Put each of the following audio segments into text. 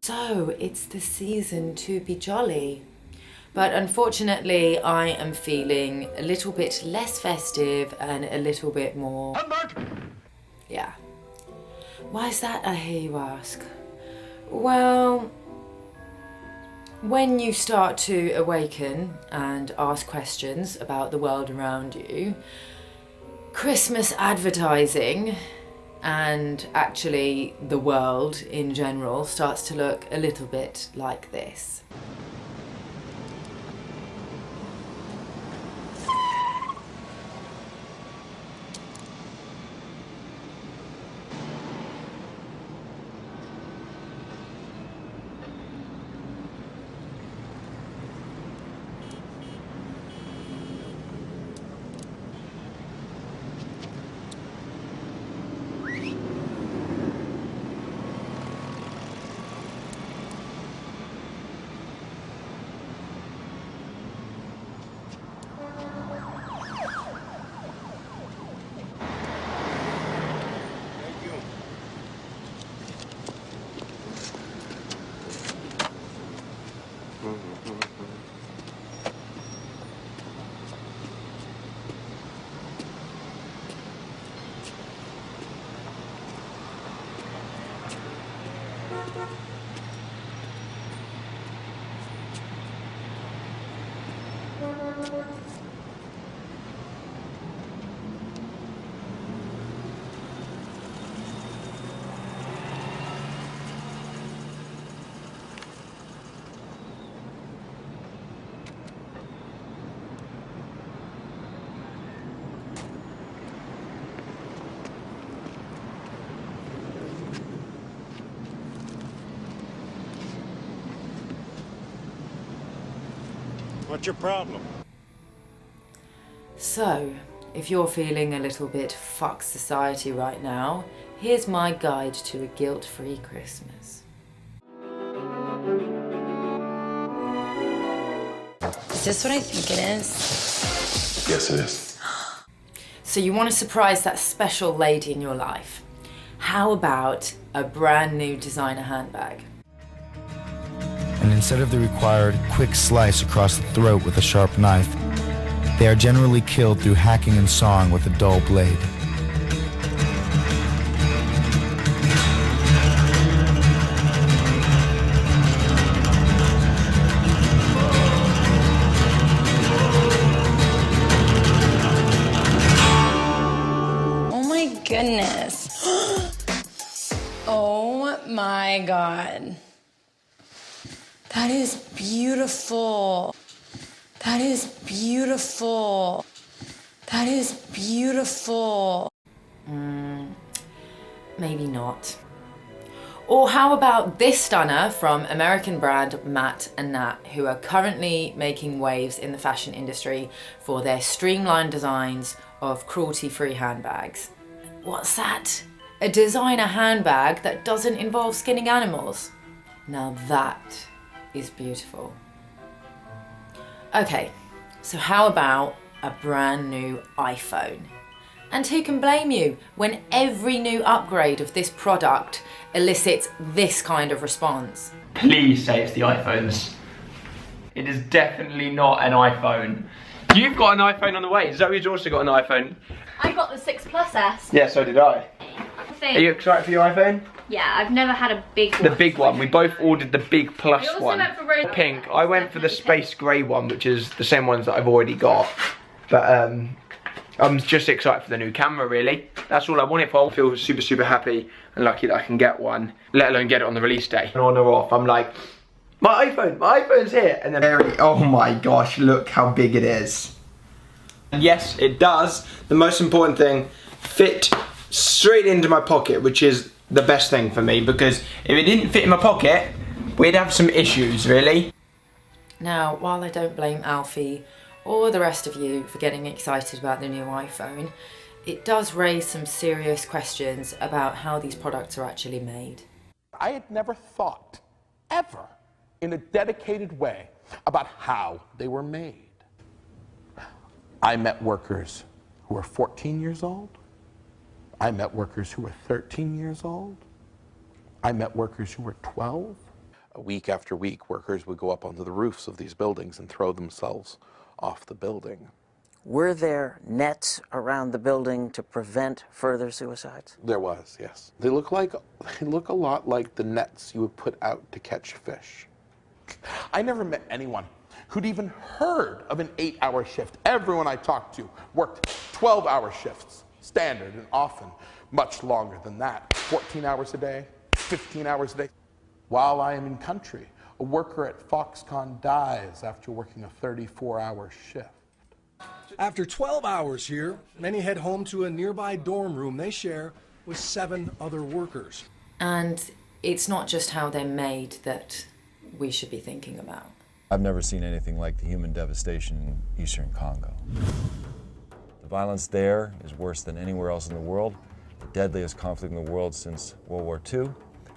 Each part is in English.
So it's the season to be jolly. But unfortunately, I am feeling a little bit less festive and a little bit more... Yeah. Why is that, I hear you ask? Well, when you start to awaken and ask questions about the world around you, Christmas advertising and actually the world in general starts to look a little bit like this. What's your problem? So, if you're feeling a little bit fuck society right now, here's my guide to a guilt-free Christmas. Is this what I think it is? Yes, it is. So you want to surprise that special lady in your life. How about a brand new designer handbag? And instead of the required quick slice across the throat with a sharp knife, they are generally killed through hacking and sawing with a dull blade. Oh my goodness. Oh my God. That is beautiful. That is beautiful. That is beautiful. Maybe not. Or how about this stunner from American brand Matt and Nat, who are currently making waves in the fashion industry for their streamlined designs of cruelty-free handbags. What's that? A designer handbag that doesn't involve skinning animals? Now that is beautiful. Okay, so how about a brand new iPhone? And who can blame you when every new upgrade of this product elicits this kind of response? Please say it's the iPhones. It is definitely not an iPhone. You've got an iPhone on the way. Zoe's also got an iPhone. I got the 6 Plus S. Yeah, so did I. Are you excited for your iPhone? Yeah, I've never had a big one. The big one. We both ordered the big plus I also one. went for rose Pink. I went for the space grey one, which is the same ones that I've already got. But I'm just excited for the new camera, really. That's all I want it for. I feel super, super happy and lucky that I can get one, let alone get it on the release day. On or off, I'm like, my iPhone's here. And then, oh my gosh, look how big it is. And yes, it does. The most important thing, fit straight into my pocket, which is the best thing for me, because if it didn't fit in my pocket, we'd have some issues, really. Now, while I don't blame Alfie or the rest of you for getting excited about the new iPhone, it does raise some serious questions about how these products are actually made. I had never thought, ever, in a dedicated way, about how they were made. I met workers who were 14 years old. I met workers who were 13 years old. I met workers who were 12. Week after week, workers would go up onto the roofs of these buildings and throw themselves off the building. Were there nets around the building to prevent further suicides? There was, yes. They look a lot like the nets you would put out to catch fish. I never met anyone who'd even heard of an 8-hour shift. Everyone I talked to worked 12-hour shifts, standard, and often much longer than that. 14 hours a day, 15 hours a day. While I am in country, a worker at Foxconn dies after working a 34-hour shift. After 12 hours here, many head home to a nearby dorm room they share with 7 other workers. And it's not just how they're made that we should be thinking about. I've never seen anything like the human devastation in Eastern Congo. The violence there is worse than anywhere else in the world, the deadliest conflict in the world since World War II,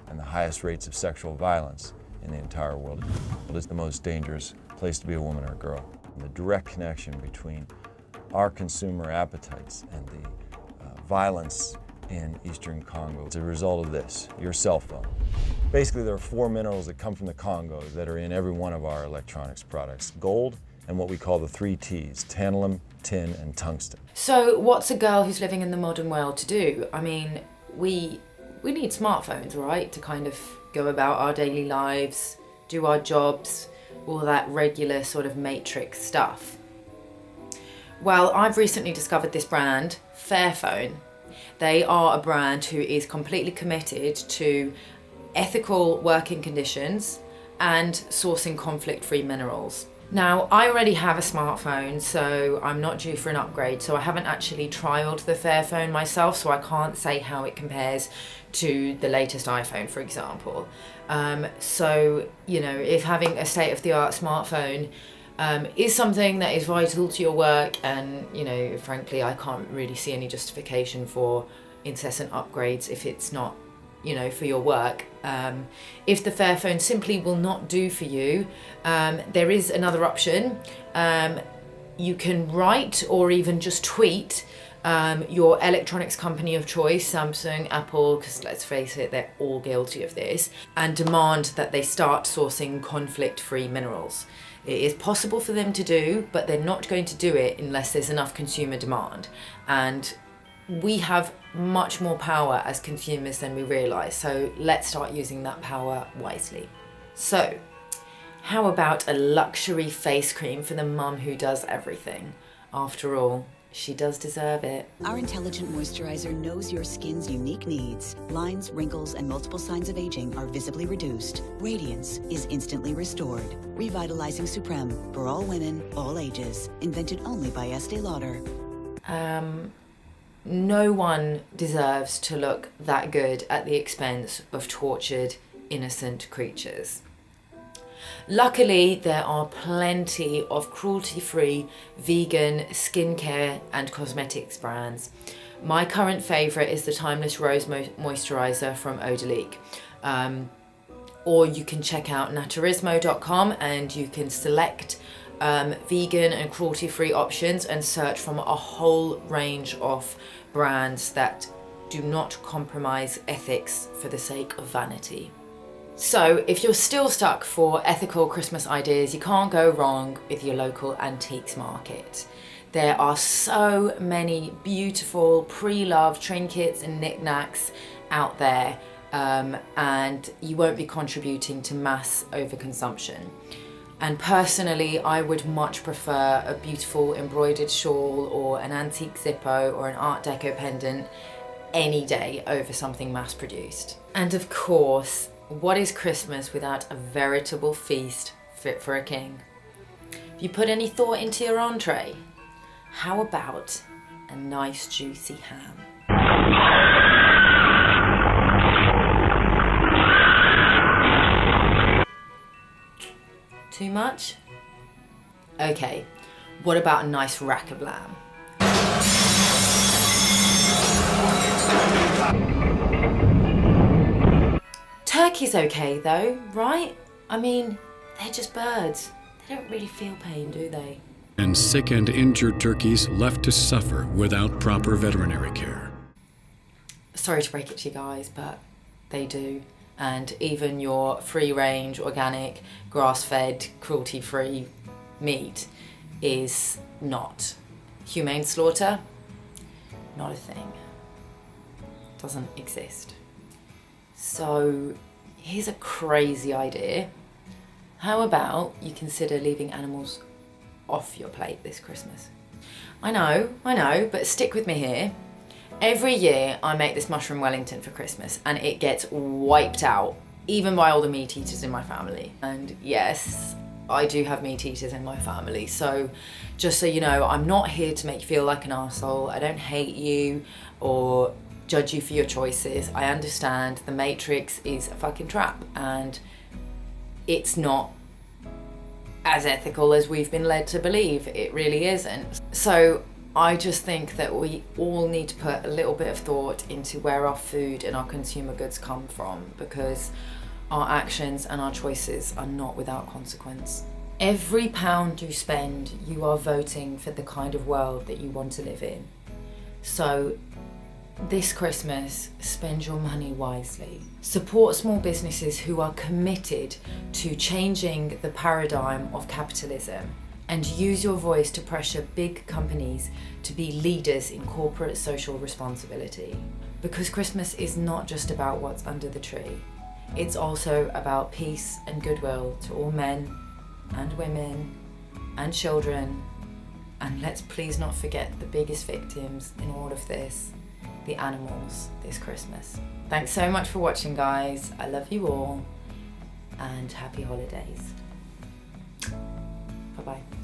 and the highest rates of sexual violence in the entire world. It's the most dangerous place to be a woman or a girl. And the direct connection between our consumer appetites and the violence in Eastern Congo is a result of this, your cell phone. Basically, there are 4 minerals that come from the Congo that are in every one of our electronics products. Gold and what we call the 3 Ts, tantalum, tin, and tungsten. So what's a girl who's living in the modern world to do? I mean, we need smartphones, right, to kind of go about our daily lives, do our jobs, all that regular sort of matrix stuff. Well, I've recently discovered this brand, Fairphone. They are a brand who is completely committed to ethical working conditions and sourcing conflict-free minerals. Now, I already have a smartphone, so I'm not due for an upgrade, so I haven't actually trialed the Fairphone myself, so I can't say how it compares to the latest iPhone, for example. So, you know, if having a state-of-the-art smartphone is something that is vital to your work, and, you know, frankly, I can't really see any justification for incessant upgrades if it's not, you know, for your work. If the Fairphone simply will not do for you, there is another option. You can write or even just tweet your electronics company of choice, Samsung, Apple, because let's face it, they're all guilty of this, and demand that they start sourcing conflict-free minerals. It is possible for them to do, but they're not going to do it unless there's enough consumer demand. And we have much more power as consumers than we realise, so let's start using that power wisely. So, how about a luxury face cream for the mum who does everything? After all, she does deserve it. Our intelligent moisturizer knows your skin's unique needs. Lines, wrinkles, and multiple signs of aging are visibly reduced. Radiance is instantly restored. Revitalizing Supreme for all women, all ages. Invented only by Estee Lauder. No one deserves to look that good at the expense of tortured, innocent creatures. Luckily, there are plenty of cruelty-free vegan skincare and cosmetics brands. My current favourite is the Timeless Rose Moisturiser from Eau de Lique. Or you can check out naturismo.com and you can select vegan and cruelty-free options and search from a whole range of brands that do not compromise ethics for the sake of vanity. So if you're still stuck for ethical Christmas ideas, you can't go wrong with your local antiques market. There are so many beautiful pre-loved trinkets and knickknacks out there, and you won't be contributing to mass overconsumption. And personally, I would much prefer a beautiful embroidered shawl or an antique Zippo or an Art Deco pendant any day over something mass-produced. And of course, what is Christmas without a veritable feast fit for a king? Have you put any thought into your entree? How about a nice juicy ham? Too much? Okay, what about a nice rack of lamb? Turkey's okay though, right? I mean, they're just birds. They don't really feel pain, do they? And sick and injured turkeys left to suffer without proper veterinary care. Sorry to break it to you guys, but they do. And even your free-range, organic, grass-fed, cruelty-free meat is not. Humane slaughter, not a thing. Doesn't exist. So here's a crazy idea. How about you consider leaving animals off your plate this Christmas? I know, but stick with me here. Every year I make this mushroom Wellington for Christmas and it gets wiped out, even by all the meat eaters in my family. And yes, I do have meat eaters in my family, so just so you know, I'm not here to make you feel like an arsehole. I don't hate you or judge you for your choices. I understand the Matrix is a fucking trap and it's not as ethical as we've been led to believe. It really isn't. So I just think that we all need to put a little bit of thought into where our food and our consumer goods come from, because our actions and our choices are not without consequence. Every pound you spend, you are voting for the kind of world that you want to live in. So this Christmas, spend your money wisely. Support small businesses who are committed to changing the paradigm of capitalism, and use your voice to pressure big companies to be leaders in corporate social responsibility. Because Christmas is not just about what's under the tree. It's also about peace and goodwill to all men and women and children. And let's please not forget the biggest victims in all of this, the animals, this Christmas. Thanks so much for watching, guys. I love you all and happy holidays. Bye-bye.